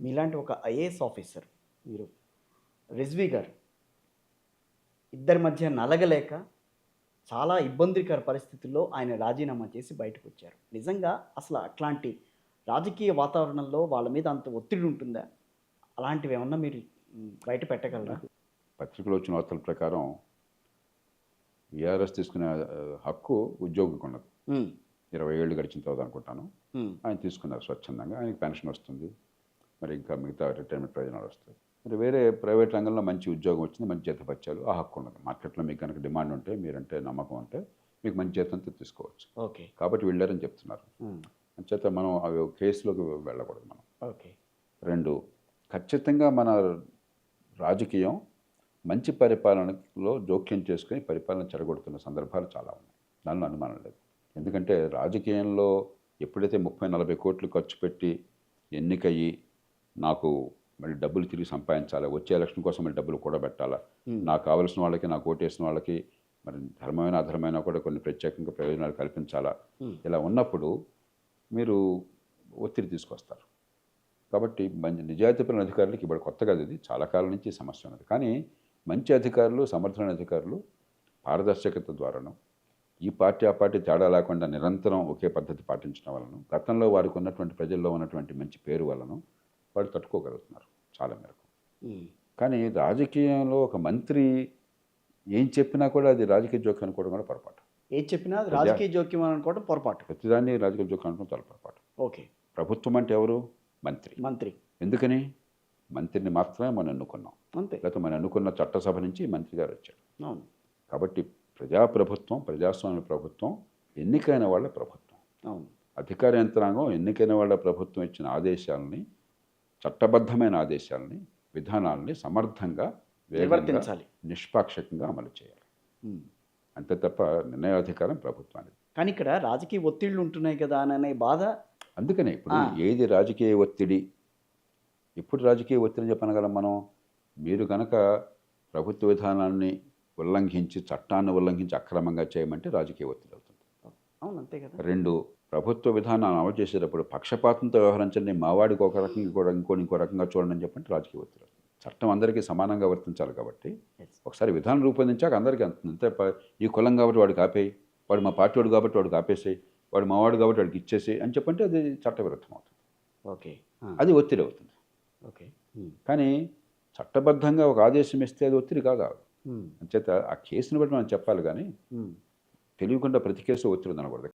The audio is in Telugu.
మీలాంటి ఒక ఐఏఎస్ ఆఫీసర్ మీరు రిజ్వీ గారు ఇద్దరి మధ్య నలగలేక చాలా ఇబ్బందికర పరిస్థితుల్లో ఆయన రాజీనామా చేసి బయటకు వచ్చారు. నిజంగా అసలు అట్లాంటి రాజకీయ వాతావరణంలో వాళ్ళ మీద అంత ఒత్తిడి ఉంటుందా? అలాంటివి ఏమన్నా మీరు బయట పెట్టగలరా? పత్రికలో వచ్చిన వార్తల ప్రకారం ఈఆర్ఎస్ తీసుకునే హక్కు ఉద్యోగికి ఉన్నది. 20 ఏళ్ళు గడిచిన తర్వాత అనుకుంటాను ఆయన తీసుకున్నారు స్వచ్ఛందంగా. ఆయనకి పెన్షన్ వస్తుంది, మరి ఇంకా మిగతా రిటైర్మెంట్ ప్రయోజనాలు వస్తాయి. మరి వేరే ప్రైవేట్ రంగంలో మంచి ఉద్యోగం వచ్చింది, మంచి జీతపత్యాలు, ఆ హక్కు ఉన్నది. మార్కెట్లో మీకు కనుక డిమాండ్ ఉంటే, మీరంటే నమ్మకం ఉంటే మీకు మంచి జీతంతో తీసుకోవచ్చు. ఓకే. కాబట్టి వెళ్ళారని చెప్తున్నారు. అంచేత మనం అవి కేసులోకి వెళ్ళకూడదు మనం. ఓకే. 2, ఖచ్చితంగా మన రాజకీయం మంచి పరిపాలనలో జోక్యం చేసుకుని పరిపాలన చెడగొడుతున్న సందర్భాలు చాలా ఉన్నాయి. దానిలో అనుమానం లేదు. ఎందుకంటే రాజకీయంలో ఎప్పుడైతే 30-40 కోట్లు ఖర్చు పెట్టి ఎన్నికయ్యి నాకు మళ్ళీ డబ్బులు తిరిగి సంపాదించాలా, వచ్చే ఎలక్షన్ కోసం మళ్ళీ డబ్బులు కూడబెట్టాలా, నాకు కావలసిన వాళ్ళకి, నాకు ఓటేసిన వాళ్ళకి మరి ధర్మమైన అధర్మైన కూడా కొన్ని ప్రత్యేకంగా ప్రయోజనాలు కల్పించాలా, ఇలా ఉన్నప్పుడు మీరు ఒత్తిడి తీసుకొస్తారు. కాబట్టి మంచి నిజాయితీపరమైన అధికారులకి ఇప్పుడు కొత్తగా ఇది చాలా కాలం నుంచి సమస్య ఉన్నది. కానీ మంచి అధికారులు, సమర్థమైన అధికారులు పారదర్శకత ద్వారాను, ఈ పార్టీ ఆ పార్టీ తేడా లేకుండా నిరంతరం ఒకే పద్ధతి పాటించడం వలన, గతంలో వారికి ఉన్నటువంటి ప్రజల్లో ఉన్నటువంటి మంచి పేరు వలన వాళ్ళు తట్టుకోగలుగుతున్నారు చాలా మేరకు. కానీ రాజకీయంలో ఒక మంత్రి ఏం చెప్పినా కూడా అది రాజకీయ జోక్యం అనుకోవడం కూడా పొరపాటు. ఏం చెప్పినా రాజకీయ జోక్యం అనుకోవడం పొరపాటు. ప్రతిదాన్ని రాజకీయ జోక్యం అనుకోవడం చాలా పొరపాటు. ఓకే. ప్రభుత్వం అంటే ఎవరు? మంత్రి. ఎందుకని? మంత్రిని మాత్రమే మనం ఎన్నుకున్నాం, అంతే. లేకపోతే మనం ఎన్నుకున్న చట్టసభ నుంచి మంత్రి గారు వచ్చాడు. అవును. కాబట్టి ప్రజాప్రభుత్వం, ప్రజాస్వామ్య ప్రభుత్వం ఎన్నికైన వాళ్ళ ప్రభుత్వం. అవును. అధికార యంత్రాంగం ఎన్నికైన వాళ్ళ ప్రభుత్వం ఇచ్చిన ఆదేశాలని, చట్టబద్ధమైన ఆదేశాలని, విధానాలని సమర్థంగా, నిర్వర్తించాలి, నిష్పాక్షికంగా అమలు చేయాలి. అంతే తప్ప నిర్ణయాధికారం ప్రభుత్వానికి. కానీ ఇక్కడ రాజకీయ ఒత్తిళ్లు ఉంటున్నాయి కదా అనే బాధ. అందుకనే ఇప్పుడు ఏది రాజకీయ ఒత్తిడి, ఇప్పుడు రాజకీయ ఒత్తిడి చెప్పనగలం మనం? మీరు కనుక ప్రభుత్వ విధానాన్ని ఉల్లంఘించి, చట్టాన్ని ఉల్లంఘించి అక్రమంగా చేయమంటే రాజకీయ ఒత్తిడి అవుతుంది. అవును, అంతే కదా. 2, ప్రభుత్వ విధానాన్ని అమలు చేసేటప్పుడు పక్షపాతంతో వ్యవహరించండి, మావాడికి ఒక రకంగా ఇంకో రకంగా చూడండి అని చెప్పంటే రాజకీయ ఒత్తిడి అవుతుంది. చట్టం అందరికీ సమానంగా వర్తించాలి కాబట్టి ఒకసారి విధానం రూపొందించాక అందరికీ అంతే. ఈ కులం కాబట్టి వాడికి ఆపేయి, వాడు మా పార్టీ వాడు కాబట్టి వాడికి ఆపేసేయి, వాడు మావాడు కాబట్టి వాడికి ఇచ్చేసేయి అని చెప్పంటే అది చట్టవిరుద్ధం అవుతుంది. ఓకే. అది ఒత్తిడి అవుతుంది. ఓకే. కానీ చట్టబద్ధంగా ఒక ఆదేశం ఇస్తే అది ఒత్తిడి కాదు. అంచేత ఆ కేసుని బట్టి మనం చెప్పాలి, కానీ తెలియకుండా ప్రతి కేసు ఒత్తిడి అనకూడదు.